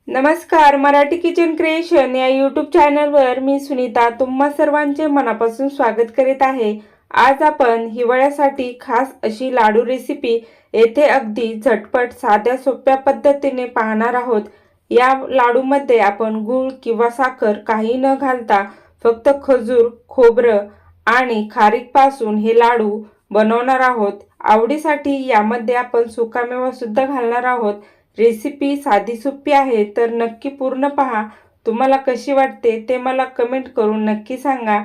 नमस्कार. Marathi kitchen creation या YouTube चॅनलवर मी सुनीता तुम्हा सर्वांचे मनापासून स्वागत करीत आहे. आज आपण हिवाळ्यासाठी खास अशी लाडू रेसिपी येथे अगदी झटपट साध्या सोप्या पद्धतीने पाहणार आहोत. या लाडूमध्ये आपण गूळ किंवा साखर काही न घालता फक्त खजूर, खोबरं आणि खारीकपासून हे लाडू बनवणार आहोत. आवडीसाठी यामध्ये आपण सुकामेवा सुद्धा घालणार आहोत. रेसिपी साधी सोपी आहे, तर नक्की पूर्ण पहा. तुम्हाला कशी वाटते ते मला कमेंट करून नक्की सांगा.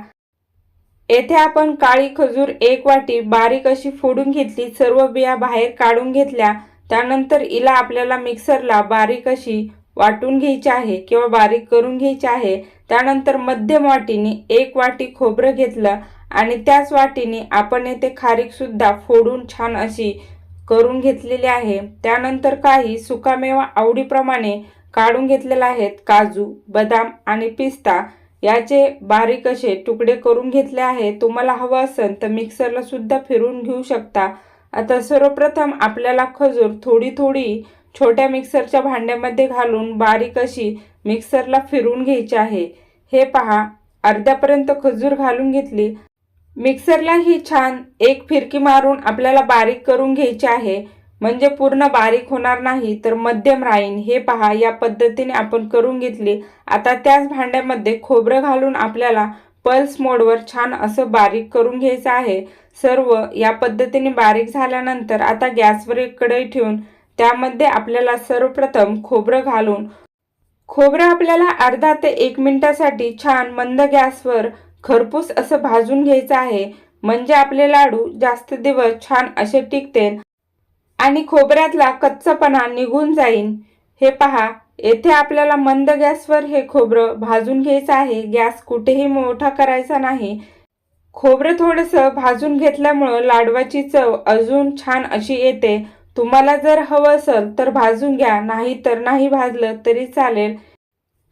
येथे आपण काळी खजूर 1 वाटी बारीक अशी फोडून घेतली. सर्व बिया बाहेर काढून घेतल्या. त्यानंतर हिला आपल्याला मिक्सरला बारीक अशी वाटून घ्यायची आहे किंवा बारीक करून घ्यायची आहे. त्यानंतर मध्यम वाटीने 1 वाटी खोबरं घेतलं आणि त्याच वाटीने आपण येथे खारीक सुद्धा फोडून छान अशी करून घेतलेले आहे. त्यानंतर काही सुकामेवा आवडीप्रमाणे काढून घेतलेले आहेत. काजू, बदाम आणि पिस्ता याचे बारीक असे तुकडे करून घेतले आहे. तुम्हाला हवं असेल तर मिक्सरला सुद्धा फिरवून घेऊ शकता. आता सर्वप्रथम आपल्याला खजूर थोडी थोडी छोट्या मिक्सरच्या भांड्यामध्ये घालून बारीक अशी मिक्सरला फिरवून घ्यायची आहे. हे पहा, अर्ध्यापर्यंत खजूर घालून घेतली. मिक्सरला ही छान एक फिरकी मारून आपल्याला बारीक करून घ्यायची आहे. म्हणजे पूर्ण बारीक होणार नाही, तर मध्यम राहील. हे पहा, या पद्धतीने आपण करून घेतली. आता त्याच भांड्यामध्ये खोबरं घालून आपल्याला पल्स मोडवर छान असं बारीक करून घ्यायचं आहे. सर्व या पद्धतीने बारीक झाल्यानंतर आता गॅसवर एक कढई ठेवून त्यामध्ये आपल्याला सर्वप्रथम खोबरं घालून खोबरं आपल्याला अर्धा ते 1 मिनिटासाठी छान मंद गॅसवर खरपूस असं भाजून घ्यायचं आहे. म्हणजे आपले लाडू जास्त दिवस छान असे टिकतील आणि खोबऱ्यातला कच्चापणा निघून जाईल. हे पहा, येथे आपल्याला मंद गॅसवर हे खोबरं भाजून घ्यायचं आहे. गॅस कुठेही मोठा करायचा नाही. खोबरं थोडंसं भाजून घेतल्यामुळं लाडवाची चव अजून छान अशी येते. तुम्हाला जर हवं असेल तर भाजून घ्या, नाही तर नाही भाजलं तरी चालेल.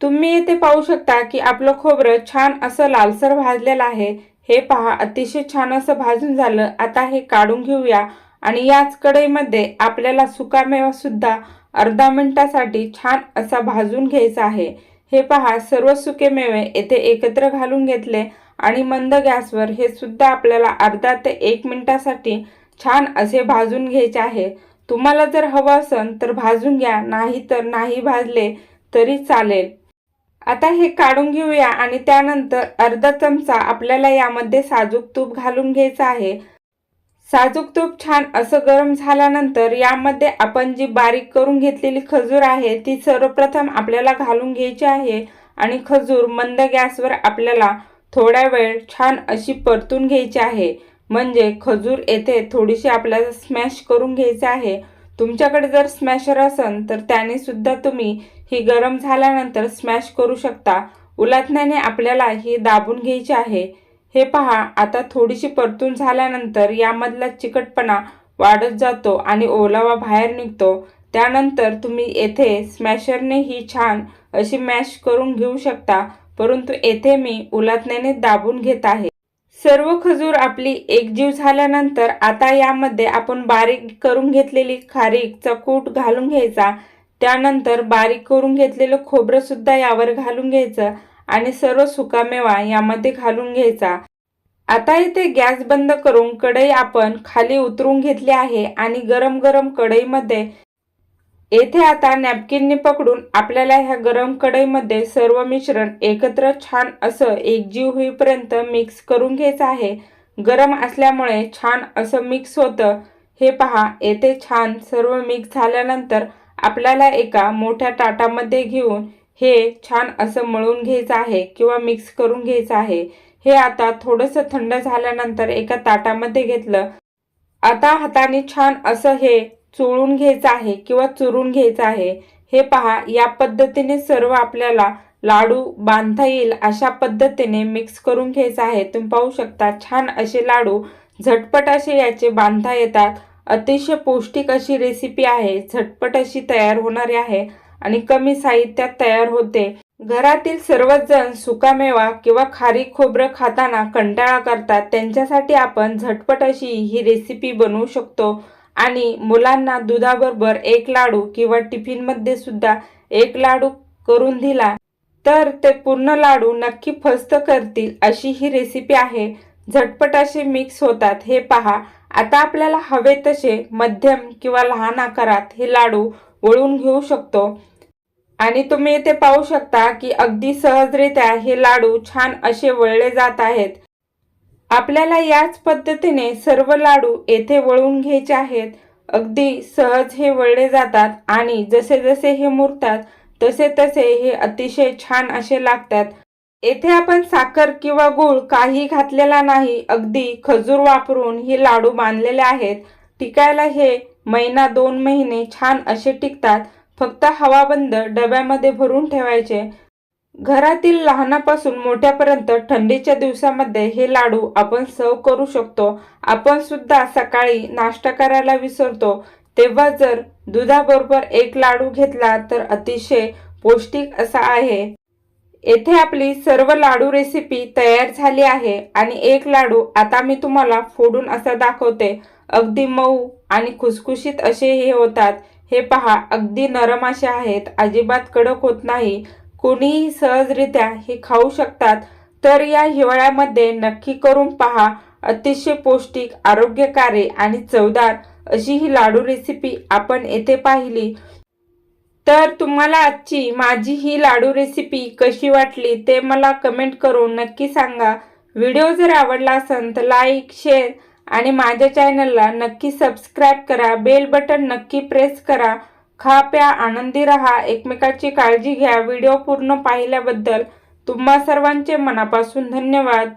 तुम्ही येथे पाहू शकता की आपलं खोबरं छान असं लालसर भाजलेलं आहे. हे पहा, अतिशय छान असं भाजून झालं. आता हे काढून घेऊया आणि याच कढईमध्ये आपल्याला सुकामेवा सुद्धा अर्धा मिनिटासाठी छान असा भाजून घ्यायचा आहे. हे पहा, सर्व सुके मेवे येथे एकत्र घालून घेतले आणि मंद गॅसवर हे सुद्धा आपल्याला अर्धा ते 1 मिनिटासाठी छान असे भाजून घ्यायचे आहे. तुम्हाला जर हवं असेल तर भाजून घ्या, नाही तर नाही भाजले तरी चालेल. आता हे काढून घेऊया आणि त्यानंतर अर्धा चमचा आपल्याला यामध्ये साजूक तूप घालून घ्यायचं आहे. साजूक तूप छान असं गरम झाल्यानंतर यामध्ये आपण जी बारीक करून घेतलेली खजूर आहे ती सर्वप्रथम आपल्याला घालून घ्यायची आहे आणि खजूर मंद गॅसवर आपल्याला थोडा वेळ छान अशी परतून घ्यायची आहे. म्हणजे खजूर येथे थोडीशी आपल्याला स्मॅश करून घ्यायची आहे. तुमच्याकडे जर स्मॅशर असेल तर त्याने सुद्धा तुम्ही ही गरम झाल्यानंतर स्मॅश करू शकता. उलटण्याने आपल्याला ही दाबून घ्यायची आहे. हे पहा, आता थोडीशी परतून झाल्यानंतर यामधला चिकटपणा वाढत जातो आणि ओलावा बाहेर निघतो. त्यानंतर तुम्ही येथे स्मॅशरने ही छान अशी मॅश करून घेऊ शकता, परंतु येथे मी उलटण्याने दाबून घेत आहे. सर्व खजूर आपली एकजीव झाल्यानंतर आता यामध्ये आपण बारीक करून घेतलेली खारीकचा कूट घालून घ्यायचा. त्यानंतर बारीक करून घेतलेलं खोबरं सुद्धा यावर घालून घ्यायचं आणि सर्व सुकामेवा यामध्ये घालून घ्यायचा. आता इथे गॅस बंद करून कढई आपण खाली उतरून घेतली आहे आणि गरम गरम कढईमध्ये येथे आता नॅपकिनने पकडून आपल्याला ह्या गरम कढईमध्ये सर्व मिश्रण एकत्र छान असं एकजीव होईपर्यंत मिक्स करून घ्यायचं आहे. गरम असल्यामुळे छान असं मिक्स होतं. हे पहा, येथे छान सर्व मिक्स झाल्यानंतर आपल्याला एका मोठ्या ताटामध्ये घेऊन हे छान असं मळून घ्यायचं आहे किंवा मिक्स करून घ्यायचं आहे. हे आता थोडंसं थंड झाल्यानंतर एका ताटामध्ये घेतलं. आता हाताने छान असं हे चोळून घ्यायचं आहे किंवा चुरून घ्यायचं आहे. हे पहा, या पद्धतीने सर्व आपल्याला लाडू बांधता येईल अशा पद्धतीने मिक्स करून घ्यायचं आहे. तुम्ही पाहू शकता छान असे लाडू झटपट असे याचे बांधता येतात. अतिशय पौष्टिक अशी रेसिपी आहे. झटपट अशी तयार होणारी आहे आणि कमी साहित्यात तयार होते. घरातील सर्वच जण सुकामेवा किंवा खारीक खोबरं खाताना कंटाळा करतात. त्यांच्यासाठी आपण झटपट अशी ही रेसिपी बनवू शकतो आणि मुलांना दुधाबरोबर एक लाडू किंवा टिफिनमध्ये सुद्धा एक लाडू करून दिला तर ते पूर्ण लाडू नक्की फस्त करतील अशी ही रेसिपी आहे। झटपट असे मिक्स होतात हे पहा। आता आपल्याला हवे तसे मध्यम किंवा लहान आकारात हे लाडू वळून घेऊ शकतो आणि तुम्ही इथे पाहू शकता की अगदी सहजरित्या हे लाडू छान असे वळले जात आहेत। आपल्याला याच पद्धतीने सर्व लाडू येथे वळून घ्यायचे आहेत। अगदी सहज हे वळले जातात आणि जसे जसे हे मुरतात तसे तसे हे अतिशय छान असे लागतात। येथे आपण साखर किंवा गूळ काही घातलेला नाही, अगदी खजूर वापरून हे लाडू बांधलेले आहेत। टिकायला हे महिना 2 महिने छान असे टिकतात। फक्त हवाबंद डब्यामध्ये भरून ठेवायचे। घरातील लहानापासून मोठ्यापर्यंत थंडीच्या दिवसामध्ये हे लाडू आपण सर्व करू शकतो। आपण सुद्धा सकाळी नाश्ता करायला विसरतो तेव्हा जर दुधाबरोबर एक लाडू घेतला तर अतिशय पौष्टिक असा आहे। येथे आपली सर्व लाडू रेसिपी तयार झाली आहे आणि एक लाडू आता मी तुम्हाला फोडून असा दाखवते। अगदी मऊ आणि खुसखुशीत असे हे होतात। हे पहा, अगदी नरम असे आहेत, अजिबात कडक होत नाही। कोणीही सहजरित्या हे खाऊ शकतात। तर या हिवाळ्यामध्ये नक्की करून पहा। अतिशय पौष्टिक, आरोग्यकारी आणि चवदार अशी ही लाडू रेसिपी आपण येथे पाहिली। तर तुम्हाला आजची माझी ही लाडू रेसिपी कशी वाटली ते मला कमेंट करून नक्की सांगा। व्हिडिओ जर आवडला असेल तर लाईक, शेअर आणि माझ्या चॅनलला नक्की सबस्क्राईब करा। बेल बटन नक्की प्रेस करा। खा प्या आनंदी रहा, एकमेकाची काळजी घ्या। व्हिडिओ पूर्ण पाहिल्याबद्दल तुम्हा सर्वांचे मनापासून धन्यवाद।